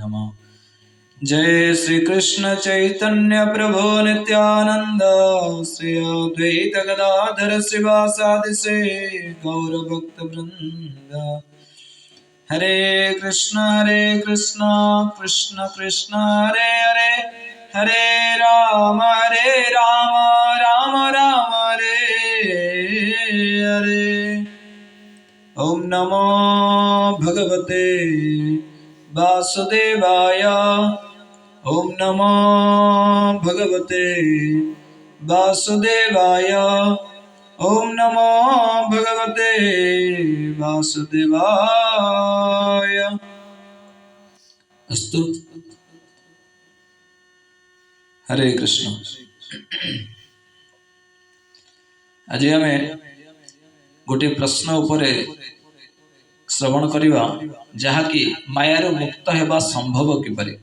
नमः। जय श्री कृष्ण चैतन्य प्रभु नित्यानंद, श्री अद्वैत गदाधर शिवासादि से गौर भक्त वृंद। हरे कृष्ण कृष्ण कृष्ण हरे हरे, हरे राम राम राम हरे हरे। ओम नमो भगवते वासुदेवाय, ओम नमो भगवते वासुदेवाय, ओम नमो भगवते वासुदेवाय। अस्तु। हरे कृष्ण। आज आम गोटे प्रश्न उपरे श्रवण करिवा, जहाँकि मायारू मुक्त हेबा संभव किपरि।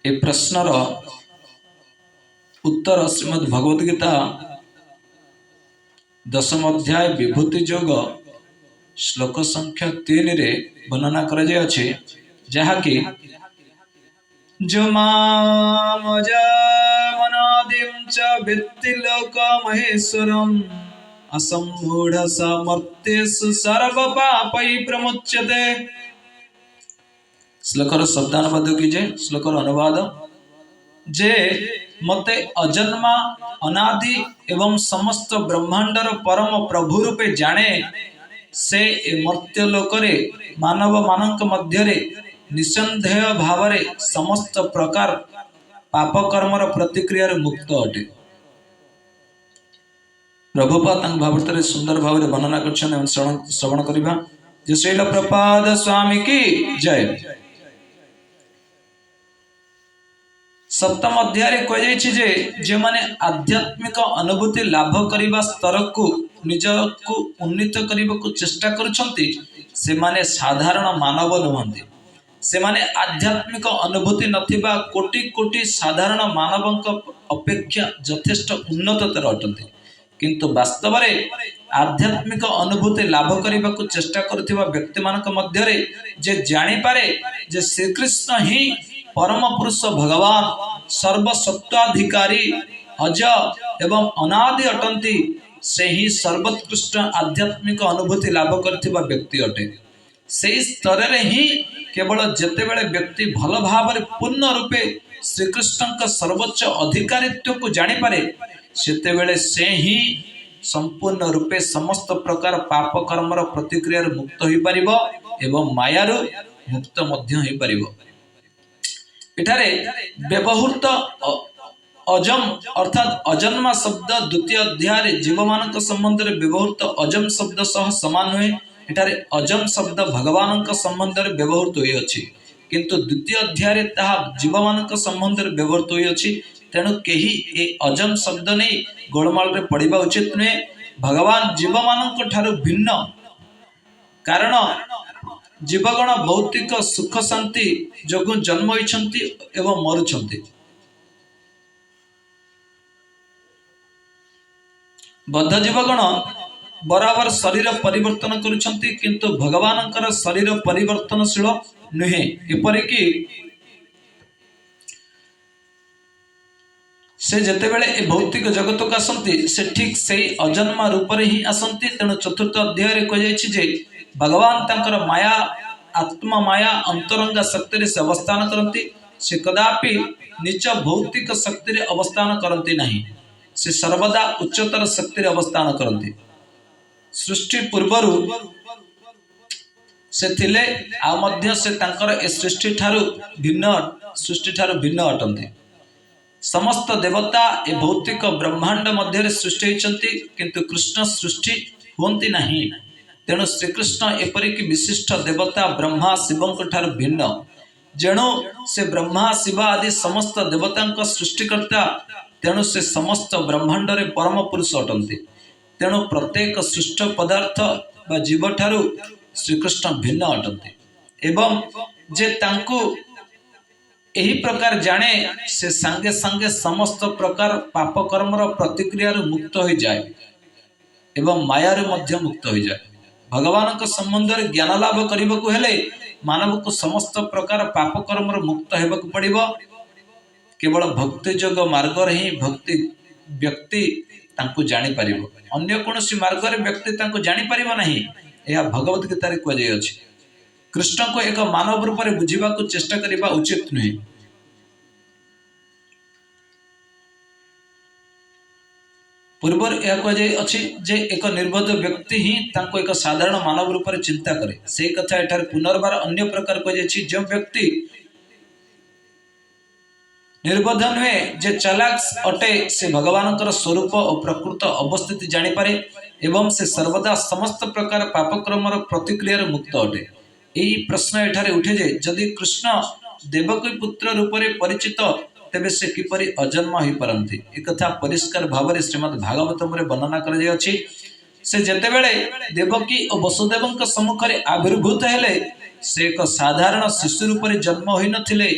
ए प्रश्नर उत्तर श्रीमद् भगवद गीता दशम अध्याय विभूति योग श्लोक संख्या 3 रे वर्णना करा जाय अछि, जहाँकि जो मामजमनादिं च वित्ति लोक महेश्वरम् असम्मूढ़ सामर्थ्येषु सर्व पापै प्रमुच्यते। श्लोकर शब्दानुवाद कीजिए। श्लोकर अनुवाद, जे मते अजन्मा अनादि एवं समस्त ब्रह्मांडर परम प्रभु रूपे जाने, से मर्त्य लोकरे मानव मानक मध्यरे निसंदेह भावरे समस्त प्रकार पाप कर्मर प्रतिक्रिया मुक्त अटे। प्रभुपाद भावतर सुंदर भाव वर्णना कर श्रवण करवा। जे श्रील प्रपाद स्वामी की जय। सप्तम अध्याय कहुई जे जो माने आध्यात्मिक अनुभूति लाभ करने स्तर को निज को उन्नीत करने को चेष्टा करुछंती, से माने साधारण मानव नुहंती। से माने आध्यात्मिक अनुभूति नथिबा कोटि कोटि साधारण मानवक अपेक्षा यथेष्ट उन्नततर अटंती, किंतु वास्तव में आध्यात्मिक अनुभूति लाभ करने को चेष्टा करुवा व्यक्ति मानक मध्यरे जे जानी पारे जे श्रीकृष्ण ही परम पुरुष भगवान सर्वसत्वाधिकारी अज एवं अनादि अटंती, से ही सर्वोत्कृष्ट आध्यात्मिक अनुभूति लाभ करथिबा व्यक्ति अटे। से स्तर रे ही केवल जेतेबेले व्यक्ति भल भाव पूर्ण रूपे श्रीकृष्ण का सर्वोच्च अधिकारित्व को जानी पारे, सेतेबेले से ही संपूर्ण रूपे समस्त प्रकार पाप कर्मर प्रतिक्रिया मुक्त हो पारिबो एवं मायारू मुक्त मध्य हो पारिबो। एठारे व्यवहृत अजम अर्थात अजन्मा शब्द द्वितीय अध्याय जीव मानक संबंध में व्यवहृत अजम शब्द सह समान हुए। एठारे अजम शब्द भगवान संबंध में व्यवहृत हुई अछि, किंतु द्वितीय अध्याय ताहा जीव मानक संबंध में व्यवहृत हुई अछि। तेणु केही ए अजम शब्द नहीं गोलमाल रे पड़िबा उचित नुहे। भगवान जीव मानक ठारू भिन्न, कारण जीवगण भौतिक सुख शांति जोगु जन्म होइछंती एवं मरुछंती। बद्ध जीवगण बराबर शरीर परिवर्तन करुछंती, किंतु भगवानंकर शरीर परिवर्तनशील नुहे। एपरिकी से जेतेबेले ए भौतिक जगत को आसंती, से ठीक से अजन्मा रूप रे ही आसंती। तेणु चतुर्थ अध्याय रे कह जायछि जे भगवान तांकर माया आत्मा माया अंतरंगा शक्ति रे से अवस्थान करती। से कदापि नीच भौतिक शक्ति रे अवस्थान करती नहीं, से सर्वदा उच्चतर शक्ति रे अवस्थान करती। सृष्टि पूर्वरु से थिले आ मध्य से तांकर ए सृष्टि ठारू भिन्न अटंती। समस्त देवता ए भौतिक ब्रह्मांड मध्य सृष्टि होइछंती, किंतु कृष्ण सृष्टि होंती नहीं। तेणु श्रीकृष्ण एपरिक विशिष्ट देवता ब्रह्मा शिवों ठारू भिन्न। जेणु से ब्रह्मा शिव आदि समस्त देवता सृष्टिकर्ता, तेणु से समस्त ब्रह्मांड रे परम पुरुष अटंती। तेणु प्रत्येक सृष्ट पदार्थ बा जीव ठारू श्रीकृष्ण भिन्न अटंती। एवं जे तांको एही प्रकार जाने, से संगे संगे समस्त प्रकार पाप कर्मर प्रतिक्रिया मुक्त हो जाए एवं मायारू मध्य मुक्त हो जाए। भगवान संबंध में ज्ञान लाभ करने को हेले मानव को समस्त प्रकार पाप कर्म मुक्त होगा पड़ो। केवल भक्ति जोग मार्ग ही भक्ति व्यक्ति तांको जानी पारिबो। अन्य कोनोसी मार्ग रे व्यक्ति तांको जानी पारिबो नहीं। यह भगवत गीता रे कह जाय अछि। कृष्ण को एक मानव रूप में बुझीबा को चेष्टा करिबा उचित नहीं। पूर्वर यह कह जाय अछि जे एक निर्बोध व्यक्ति ही तांको एक साधारण मानव रूप में चिंता करे। से कथा एठार पुनर्बार अन्य प्रकार कह जाय अछि। जो व्यक्ति निर्बोध नुहे जे चालाक अटे से भगवान स्वरूप और प्रकृत अवस्थिति जानीपे एवं से सर्वदा समस्त प्रकार पापक्रम प्रतिक्रिया मुक्त अटे। यही प्रश्न एठारे उठे जे जदि कृष्ण देवकी पुत्र रूप में परिचित तेबे से किपरि अजन्म हो पारती। एक कथा परिष्कार भाव में श्रीमद् भागवतम वर्णना कर से जेतेबेले देवकी और वसुदेव सम्मुख आविर्भूत हेले से एक साधारण शिशु रूप में जन्म हो नथिले।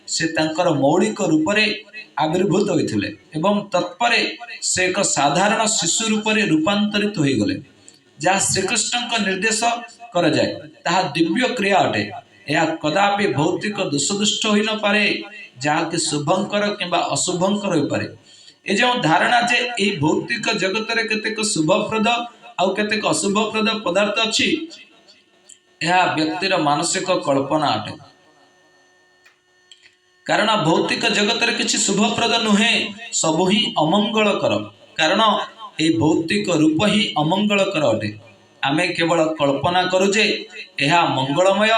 से तांकर मौलिक रूप में आविर्भूत होते एवं तत्परे से एक साधारण शिशु रूप में रूपांतरित हो गले। जहाँ श्रीकृष्ण का निर्देश कर जाए ताहा दिव्य क्रिया अटे। यह कदापि भौतिक दोषदुष्ट हो न पारे जहाँकि शुभंकर किंबा अशुभंकर हो पारे। ये जो धारणा जे ये भौतिक जगत रे केतेक शुभप्रद आउ केतेक अशुभप्रद पदार्थ अच्छी यह व्यक्तिर मानसिक कल्पना अटे। कारण भौतिक जगत रे किछि शुभप्रद नुहे सब ही अमंगलकर। कारण ये भौतिक रूप ही अमंगलकर अटे। आमे केवल कल्पना करू जे यह मंगलमय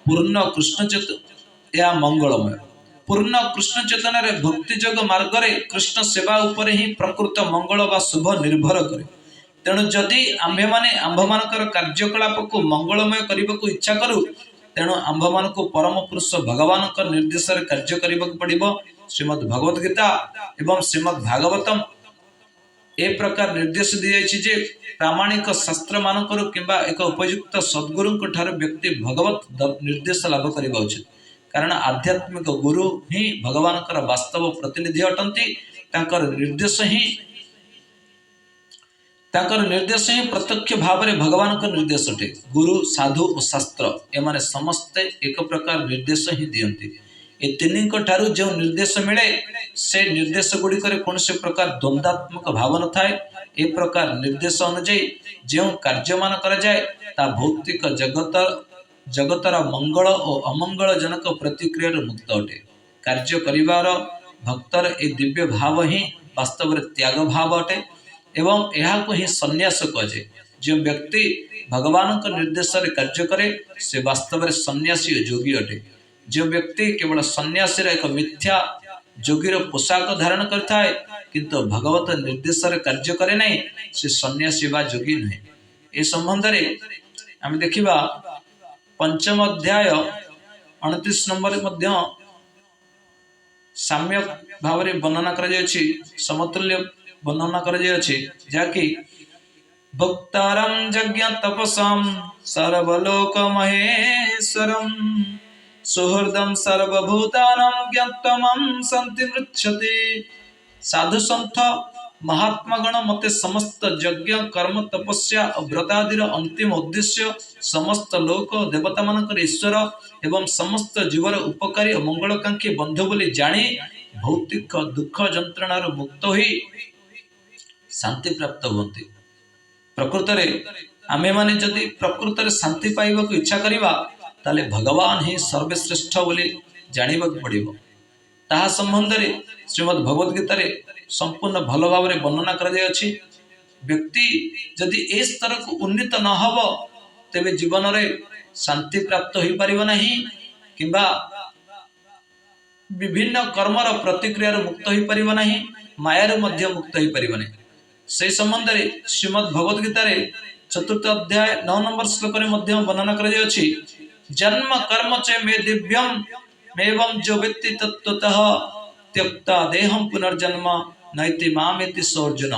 पूर्ण कृष्ण चेतन यह मंगलमय पूर्ण कृष्ण चेतन रे भक्ति जोग मार्ग रे कृष्ण सेवा उपरे ही प्रकृत मंगल व शुभ निर्भर करे। तेणु जदि आम्भे माने आंभ मानकर कार्यकलाप को मंगलमय करने को इच्छा करू तेणु आंभ मान को परम पुरुष भगवान का निर्देश कार्य करने पड़ो। श्रीमद् भगवत गीता एवं श्रीमद् भागवतम ए प्रकार निर्देश दी जाइए जे प्रामाणिक शास्त्र मानकर किंबा एक उपयुक्त सद्गुरु ठार व्यक्ति भगवत निर्देश लाभ करने उचित। कारण आध्यात्मिक गुरु ही भगवान वास्तव प्रतिनिधि अटंती। निर्देश ही प्रत्यक्ष भाव में भगवान का निर्देश अटे। गुरु साधु और शास्त्र एमाने समस्ते एक प्रकार निर्देश ही दियंती। ए तीन ठारू जो निर्देश मिले से निर्देश गुड़िक कौन से प्रकार द्वंद्वात्मक भाव न थाए। ए प्रकार निर्देश अनुଯାयी जो कार्यमान करा जाए ता भौतिक जगतर मंगल और अमंगल जनक प्रतिक्रिया मुक्त अटे। कार्य करिवार भक्तर ए दिव्य भाव ही वास्तव में त्याग भाव अटे एवं यह को ही संन्यास कहे। जो व्यक्ति भगवान का निर्देश कार्य करे से वास्तव में सन्यासी योगी अटे। जो व्यक्ति केवल सन्यासी एक मिथ्या योगी पोशाक धारण करता है किंतु भगवत निर्देश कार्य करे नहीं से सन्यासी बा योगी नुहे। ए संबंध में आम देखा पंचम अध्याय 29 नंबर साम्य भाव में वर्णना कर समतुल्य वर्णना कर जाकि भक्तारं यज्ञ तपसम सर्वलोक महेश्वरम सुहृदम सर्वभूतानां ज्ञातमं संति मृच्छति। साधु संत महात्मा गण मते समस्त यज्ञ कर्म तपस्या और व्रतादिर अंतिम उद्देश्य समस्त लोक देवता मानकर ईश्वर एवं समस्त जीवर उपकारी और मंगलकांक्षी बंधु बोली जानी भौतिक दुख जंत्रणार मुक्त हुई शांति प्राप्त होती। प्रकृत में आमे माने जदि प्रकृत में शांति पाइबा को इच्छा करिबा ताले भगवान ही सर्वश्रेष्ठ बोली जानिबा पड़िबो। ताहा संबंध में श्रीमद् भगवत गीता रे संपूर्ण भल भाव में वर्णना कर व्यक्ति जदि ए स्तर को उन्नीत न हो तेबे जीवन रे शांति प्राप्त हो पारिबो नहीं किंबा विभिन्न कर्मर प्रतिक्रिया मुक्त हो पारिबो नहीं मायार मध्य मुक्त हो पारिबो नहीं। से संबंध में श्रीमद् भगवत गीता रे 4th अध्याय 9 नंबर श्लोक रे मध्य वर्णना कर जन्म कर्म च मे दिव्यम एवं जो व्यक्ति तत्वतः त्यक्ता देहम पुनर्जन्म नैति मामेति अर्जुन।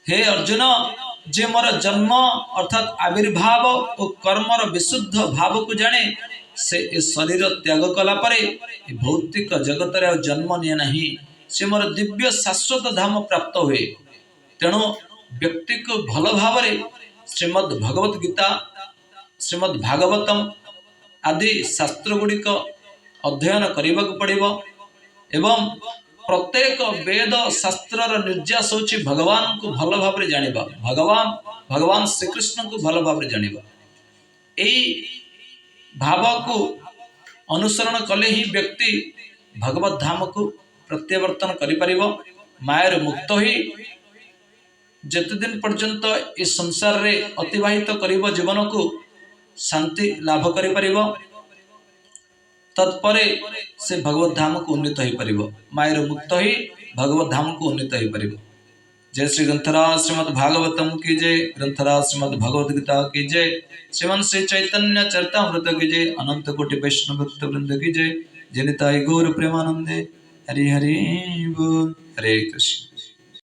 हे अर्जुन जे मोर जन्म अर्थात आविर्भाव और कर्मर विशुद्ध भाव को जाने से ए शरीर त्याग कला परे भौतिक जगत रे जन्म निये नहीं से मोर दिव्य शाश्वत धाम प्राप्त हुए। तेणु व्यक्ति को भल भाव श्रीमद् भगवत गीता श्रीमद् भागवतम आदि शास्त्र गुड़िक अध्ययन करने को पड़िबो एवं प्रत्येक वेद शास्त्र निर्यास होची भगवान को भल भाव जानिबा भगवान श्रीकृष्ण को भल भाव जानिबा एई भाव को अनुसरण कले ही व्यक्ति भगवत धाम को प्रत्यावर्तन करि परिबो मायर मुक्त ही जते दिन पर्यंत इस संसार रे अतिवाहित करिबो जीवन को शांति लाभ करि परिबो तत्परे से भगवत धाम को उन्नीत हो परिबो मायर मुक्त ही भगवत धाम को उन्नीत हो परिबो। जय श्री ग्रंथराज श्रीमद् भागवतम की जय, ग्रंथराज श्रीमद् भगवद गीता की जय, श्रीमन श्री चैतन्य चरितामृत की जय, अनंत कोटि वैष्णव भक्त वृंद की जय, जनिताय गौर प्रेमानंदे। हरि हरि बोल। हरे कृष्ण।